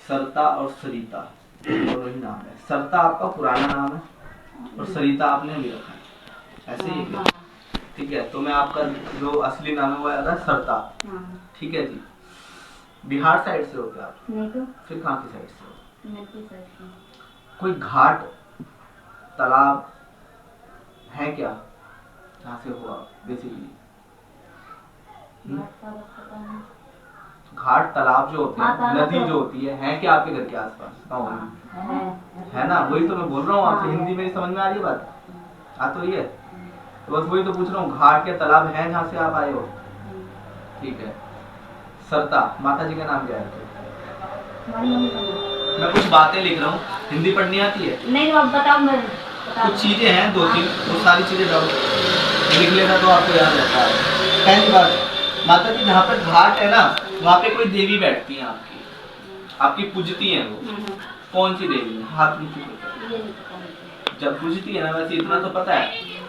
सरता और सरिता दोनों ही नाम है। सरता आपका पुराना नाम है और सरिता आपने अभी रखा है, ऐसे ही है। ठीक है, तो मैं आपका जो असली नाम है वो है सरता। ठीक है जी। बिहार साइड से हो क्या आप? नहीं तो। फिर कहाँ की साइड से हो? नदी साइड से। कोई घाट तालाब है क्या जहाँ से हो आप बेसिकली? घाट तालाब जो होते हैं, नदी जो होती है क्या आपके घर के आसपास गाँव में? है ना, वही तो मैं बोल रहा हूँ आपसे। हिंदी में समझ में आ रही है बात? आ तो रही है, तो बस वही तो पूछ रहा हूँ, घाट या तालाब है जहाँ से आप आए हो? ठीक है। सरता माता जी का नाम क्या है? मैं कुछ बातें लिख रहा हूँ, हिंदी पढ़नी आती है? नहीं, आप बताओ। मैं कुछ चीजें हैं, 2-3, वो सारी चीजें लिख लेना तो आपको याद रहता है। पहली बात, माता जी जहाँ पर घाट है ना, वहाँ पे कोई देवी बैठती है आपकी पूजती है वो। कौन सी देवी है? हाथ नीचे करके जब पूजती है ना, वैसे इतना तो पता है।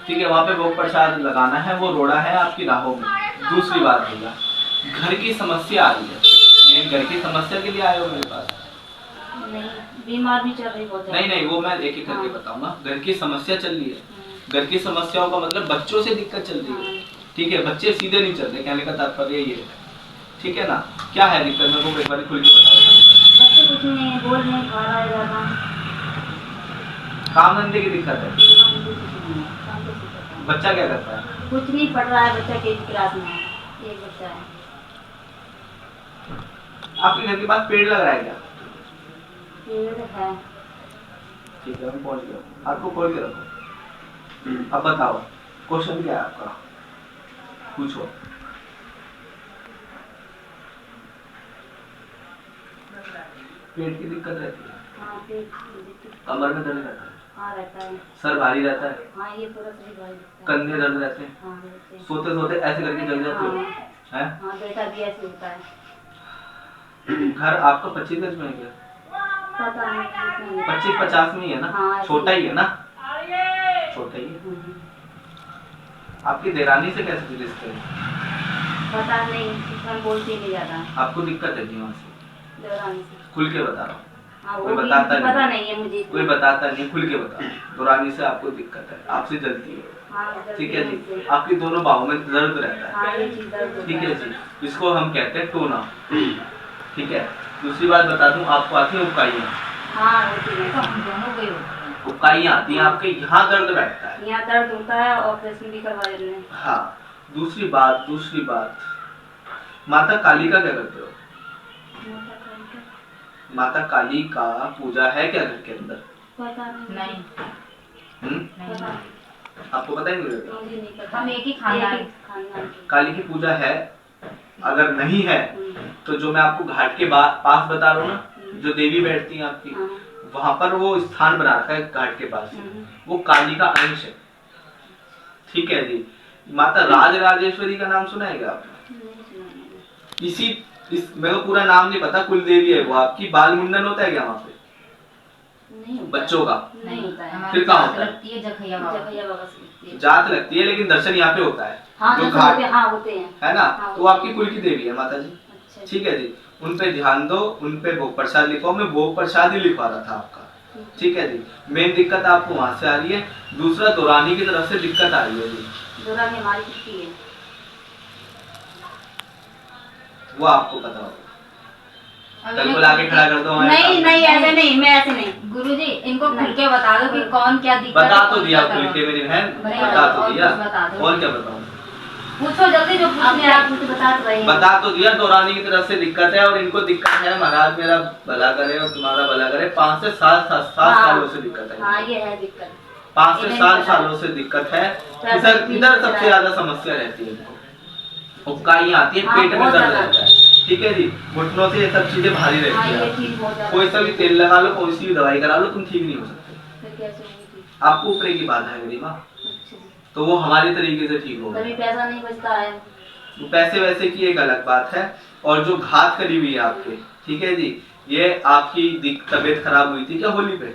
ठीक है, वहाँ पे भोग प्रसाद लगाना है, वो रोड़ा है आपकी राहों में। दूसरी बात भैया, घर की समस्या आ रही है, मेन घर की समस्या के लिए आए हो मेरे पास? नहीं, बीमार भी चल रही बहुत। नहीं, वो मैं एक एक करके बताऊंगा। घर की समस्या चल रही है, घर की समस्याओं का मतलब बच्चों से दिक्कत चल रही है। ठीक है, बच्चे सीधे नहीं चल रहे, कहने का तात्पर्य ये है। ठीक है ना, क्या है दिक्कत? मेरे को एक बार खुल के बताओ। बच्चे कुछ नहीं बोल नहीं खा रहा है ज्यादा। काम धंधे की दिक्कत है? बच्चा क्या करता है? कुछ नहीं पढ़ रहा है, बच्चा केजी क्लास में है, एक बच्चा है। आपके घर के पास पेड़ लग रहा है क्या? पेड़ है। ठीक है, मैं पहुंच गया। आपको खोल के रखो। अब बताओ, क्वेश्चन क्या है आपका? पूछो। पेट की दिक्कत रहती है? हाँ, पेट की दिक्कत। कमर में दर्द रहता है? हाँ, रहता है। सर भारी रहता है? हाँ, ये पूरा शरीर भारी रहता है। कंधे दर्द रहते हैं? हाँ, रहते हैं। सोते सोते ऐसे करके जल जाते हो? हैं? हाँ, बेटा भी ऐसे होता है। घर आपका 25 गज में है क्या? पता नहीं, 25-50 में ही है ना? हाँ, छोटा ही है ना? छोटा ही है। आपकी देरानी से कैसे रिश्ते हैं? पता नहीं, हम बोलते नहीं ज्यादा। आपको दिक्कत है जीवन से? देवरानी से। खुल के बता रहा हूँ। हाँ, कोई बताता नहीं, पता नहीं है मुझे। कोई बताता नहीं, खुल के बता। देवरानी से आपको दिक्कत है, आपसे जलती है। हाँ, ठीक है जी। आपकी दोनों बाहों में दर्द रहता है। हाँ, ये चीज दर्द होता है। ठीक है जी, इसको हम कहते हैं टोना। ठीक है। दूसरी बात बता दूं, आपको आती है उकाइयाँ? हाँ, होती है। तो हम दोनों को ही होता है। उकाइयाँ आती हैं आपके यहाँ, दर्द बैठता है। यहाँ दर्द होता है, ऑपरेशन भी करवा देते हैं। हाँ। दूसरी बात, माता काली का क्या करते हो? माता काली का पूजा है क्या घर के अंदर? पता नहीं। पता आपको पता ही नहीं? हम एक ही खानदान। काली की पूजा है? अगर नहीं है तो जो मैं आपको घाट के पास बता रहा हूँ ना, जो देवी बैठती है आपकी, वहां पर वो स्थान बना रखा है घाट के पास, वो काली का अंश है। ठीक है जी। माता राजराजेश्वरी का नाम सुना है क्या आपने? मेरे को पूरा नाम नहीं पता, कुल देवी है वो आपकी। बाल मुंडन होता है क्या वहाँ पे? नहीं, बच्चों का नहीं होता है। फिर कहाँ होता है? जात लगती है, लेकिन दर्शन यहाँ पे होता है। हाँ, जो घाट हाँ, होते हैं। है ना? हाँ, तो आपकी कुल की देवी है माता जी। अच्छा, ठीक है जी। उन पे ध्यान दो, उन पे भोग प्रसाद लिखो। मैं भोग प्रसाद ही लिखवा रहा था आपका। ठीक है जी। मेन दिक्कत आपको वहां से आ रही है। दूसरा, दौरानी की तरफ से दिक्कत आ रही है जी। दौरानी हमारी कितनी है? वो आपको पता होगा। कल को लाके खड़ा कर दो। नहीं, ऐसे नहीं, मैं ऐसे नहीं। गुरुजी, इनको खुल के बता दो कि कौन क्या दिक्कत है। बता तो दिया खुल के मेरी बहन, बता तो दिया। और क्या बताऊं? पूछो जल्दी, जो पूछने आप मुझे बता तो रहे हैं। बता तो दिया, दौरानी की तरफ से दिक्कत है और इनको दिक्कत है। महाराज मेरा भला करे और तुम्हारा भला करे। 5 से 7 सालों से दिक्कत है। हाँ, ये है दिक्कत। 5 से 7 सालों से दिक्कत है। इधर सबसे ज्यादा समस्या रहती है इनको। उबकाइयाँ आती है, पेट में दर्द रहता है। ठीक है जी। घुटनों से ये सब चीजें भारी रहती है। कोई सा भी तेल लगा लो, कोई सी भी दवाई करा लो, तुम ठीक नहीं हो सकते। आपको ऊपरे की बात है मेरी माँ, तो वो हमारी तरीके से ठीक होगा। कभी पैसा नहीं बचता है। पैसे वैसे की एक अलग बात है। और जो घात करी हुई है आपके, ठीक है जी, ये आपकी तबीयत खराब हुई थी क्या होली पे?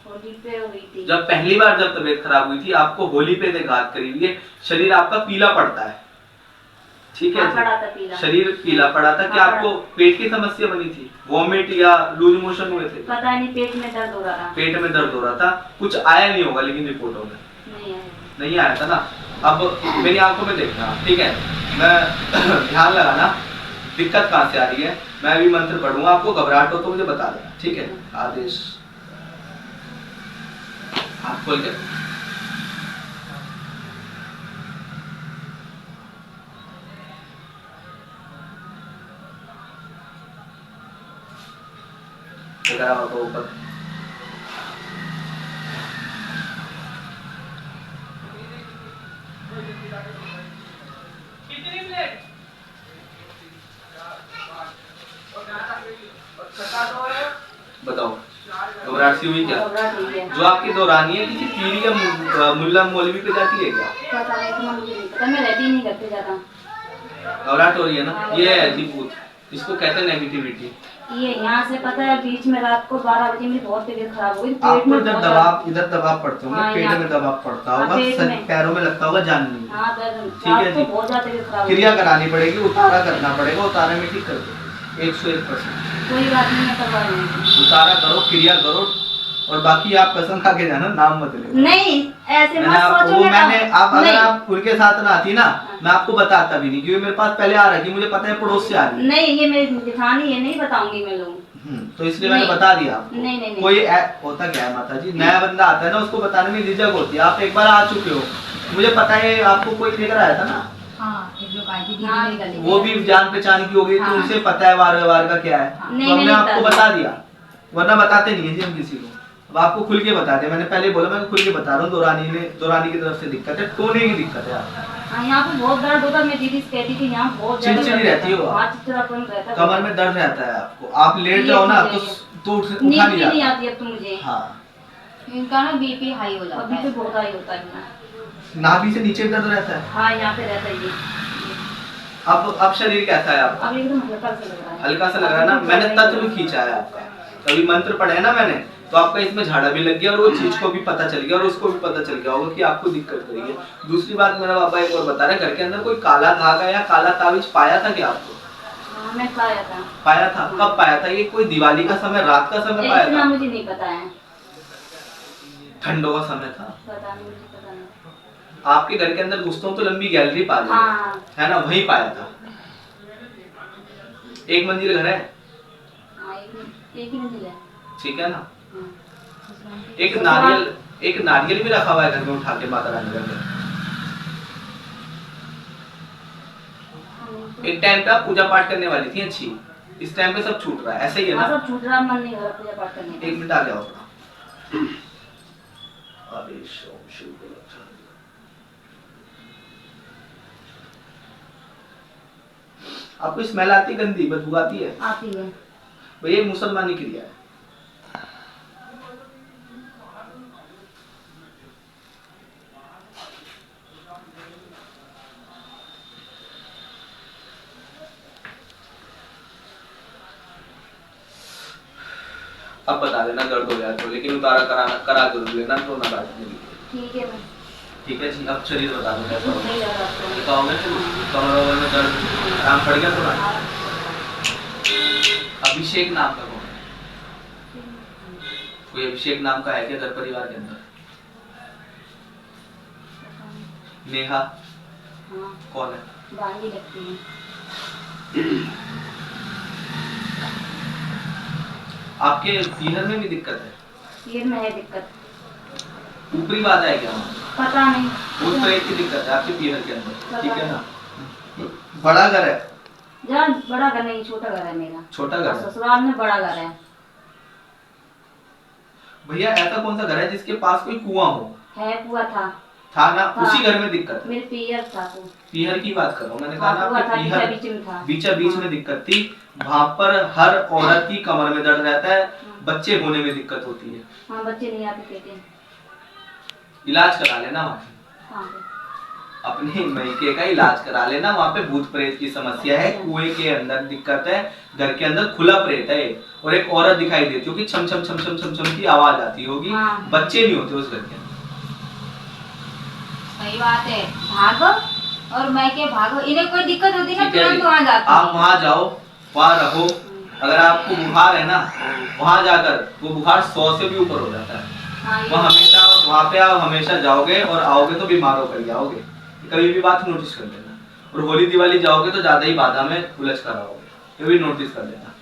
होली पे हुई थी। जब पहली बार तबीयत खराब हुई थी, आपको होली पे घात करी हुई है। शरीर आपका पीला पड़ता है। ठीक है हाँ, जी। पड़ा था पीला। शरीर पीला पड़ा था। क्या हाँ, आपको पेट की समस्या बनी थी, वॉमिट या लूज मोशन हुए थे? पता नहीं, पेट में दर्द हो रहा था। पेट में दर्द हो रहा था, कुछ आया नहीं होगा लेकिन रिपोर्टों में नहीं आया। नहीं आया था ना। अब मेरी आंखों में देखना, ठीक है, मैं ध्यान लगाना दिक्कत कहाँ से आ रही है। मैं अभी मंत्र पढ़ूंगा, आपको घबराहट हो तो मुझे बता देना, ठीक है। आदेश आप खोल के ऊपर बताओ घबराहट सी हुई क्या? घबराहट हुई है। जो आपकी दौरानी है किसी पीरी या मुल्ला मौलवी पे जाती है क्या? पता नहीं, इतना मुझे नहीं पता, मैं रहती ही नहीं करते ज्यादा। घबराहट हो रही है ना, ये है जी भूत, इसको कहते हैं नेगेटिविटी। ये यहाँ से पता है, बीच में रात को 12 बजे मेरी बहुत तबीयत खराब हो गई। पेट आपको में इधर बहुत दबाव, इधर दबाव पड़ते होंगे, हाँ, पेट यहाँ- में दबाव पड़ता हाँ, होगा, पेट में। पैरों में लगता होगा, जान नहीं। हाँ, दर्द ठीक है रात जी। को बहुत ज्यादा तबीयत खराब हो क्रिया गई। करानी पड़ेगी, उतारा करना पड़ेगा, उतारे में ठीक कर दो 101%। कोई बात नहीं, मैं करवा लूंगी। उतारा करो, क्रिया करो, और बाकी आप कसम खा के जाना, नाम मत लेना। नहीं, ऐसे मत मैंने सोचो। वो मैं मैंने आप अगर नहीं, आप उनके साथ ना आती ना, मैं आपको बताता भी नहीं, क्योंकि मेरे पास पहले आ रखी, मुझे पता है पड़ोस से आ रही है। नहीं, ये मेरी जेठानी है, नहीं बताऊंगी मैं लोग। तो इसलिए मैंने नहीं। बता दिया आपको। नहीं, नहीं, नहीं। कोई होता क्या है माता जी, नया बंदा आता है ना, उसको बताने में झिझक होती है। आप एक बार आ चुके हो, मुझे पता है, आपको कोई लेकर आया था ना, हाँ, एक लोग आई थी दीदी मेरी गली में। वो भी जान पहचान की हो गई, तो हाँ। उसे पता है वार व्यवहार का क्या है, नहीं, तो हमने नहीं आपको बता बता दिया, वरना बताते नहीं है जी हम किसी को। अब आपको खुल के बता दिया, मैंने पहले बोला, मैं खुल के बता रहा हूँ, दौरानी की तरफ से दिक्कत है, टोने की दिक्कत है आपको। हाँ, यहाँ पे बहुत दर्द होता है। मैं दीदी से कहती थी यहाँ बहुत ज्यादा चिड़चिड़ी दर्द रहती हो होता है। आप। हाँ, चिड़चिड़ापन रहता है। कमर में दर्द रहता है आपको, आप लेट ये जाओ ना चीज़ तो है। तो उठा नींद नहीं भी नहीं जाता। आती अब तो मुझे। हाँ, इनका ना बीपी हाई हो जाता है। अभी तो बहुत हाई होता है ना। नाभि से नीचे दर्द रहता है। हाँ, यहाँ पे रहता है ये। अब शरीर कैसा है आपका? अब एकदम हल्का सा लग रहा है। हल्का सा लग रहा है ना, मैंने तत्व भी खींचा है आपका, तभी मंत्र पढ़े है ना मैंने, तो आपका इसमें झाड़ा भी लग गया, और वो चीज को भी पता चल गया, और उसको भी पता चल गया होगा कि आपको दिक्कत हो रही है। दूसरी बात मेरा बाबा एक और बता रहे, घर के अंदर कोई काला धागा या काला ताबीज पाया था क्या आपको? हाँ, मैं पाया था। पाया था, कब पाया था? ये कोई दिवाली का समय, रात का समय पाया इतना था? मुझे नहीं पता है। ठंडों का समय था? पता नहीं, मुझे पता नहीं। आपके घर के अंदर घुसता हूँ तो लंबी गैलरी पा ली हाँ। है ना, वहीं पाया था। एक मंजिल घर है, हाँ, एक ही मंजिल है। ठीक है ना। हाँ। एक नारियल भी रखा हुआ है घर में, उठा के माता रानी का घर। एक टाइम पे आप पूजा पाठ करने वाली थी अच्छी, इस टाइम पे सब छूट रहा है, ऐसे ही है हाँ, ना। सब छूट रहा, मन नहीं हो रहा पूजा पाठ करने का। एक मिनट आ गया होगा। आदेश ओम शिव गुरु। आपको स्मेल आती है, गंदी बदबू आती है? आती है। भैया मुसलमानी क्रिया है। अब बता देना दर्द हो जाए तो, लेकिन उतारा करा जरूर लेना, तो ना बैठने की। ठीक है मैं। ठीक है जी, अब शरीर बता दो कैसा होगा। नहीं लगा आपको। बताओगे कमर वमर में दर्द आराम पड़ गया थोड़ा? अभिषेक नाम का कौन है? कोई अभिषेक नाम का है क्या घर परिवार के अंदर? नेहा हाँ, कौन है? बांगी लगती है। आपके पीहर में भी दिक्कत है? पीर में है दिक्कत। ऊपरी बात है क्या? पता नहीं। भूत प्रेत की दिक्कत है आपके पीहर के अंदर, ठीक है ना। बड़ा घर है? जहाँ बड़ा घर नहीं, छोटा घर है मेरा। छोटा घर है? ससुराल में बड़ा घर है। भैया ऐसा कौन सा घर है जिसके पास कोई कुआं हो? है, कुआ था। था ना, हाँ। उसी घर में दिक्कत है। मेरे पीयर था तो। पीहर की बात कर रहा हूँ मैंने, कहा हाँ, ना कुआ आपके था, पीहर बीच में था। बीचा बीच में दिक्कत थी, वहां पर हर औरत की कमर में दर्द रहता है, बच्चे होने में दिक्कत होती है। हाँ, बच्चे नहीं आते पेटे। इलाज करा लेना वहाँ पे, हाँ पे। अपने मैके का इलाज करा लेना, वहाँ पे भूत प्रेत की समस्या है, कुएं के अंदर दिक्कत है, घर के अंदर खुला प्रेत है, और एक औरत दिखाई देती होगी, छम छम छम छम छम छम की आवाज आती होगी, हाँ। बच्चे नहीं होते उस घर के अंदर। सही बात है। भागो। और मैं क्या भागो, इन्हें कोई दिक्कत होती ना ठीक है तुरंत जी। वहाँ जाती आप वहाँ जाओ, वहाँ रहो। अगर आपको बुखार है ना, वहाँ जाकर वो बुखार 100 से भी ऊपर हो जाता है। हाँ, ये वो हमेशा वहाँ पे आप हमेशा जाओगे और आओगे तो बीमार होकर ही आओगे। कभी भी बात नोटिस कर लेना। और होली दिवाली जाओगे तो ज्यादा ही बाधा में उलझ कर आओगे, ये भी नोटिस कर लेना।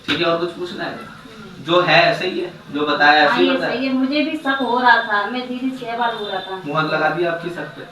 ठीक है, और कुछ पूछना है? जो है ऐसे ही है, जो बताया हाँ, ऐसे ही ये बताया। सही है। मुझे भी शक हो रहा था, मैं दीदी 6 बार हो रहा था। मुहर लगा दिया आपकी सर पे।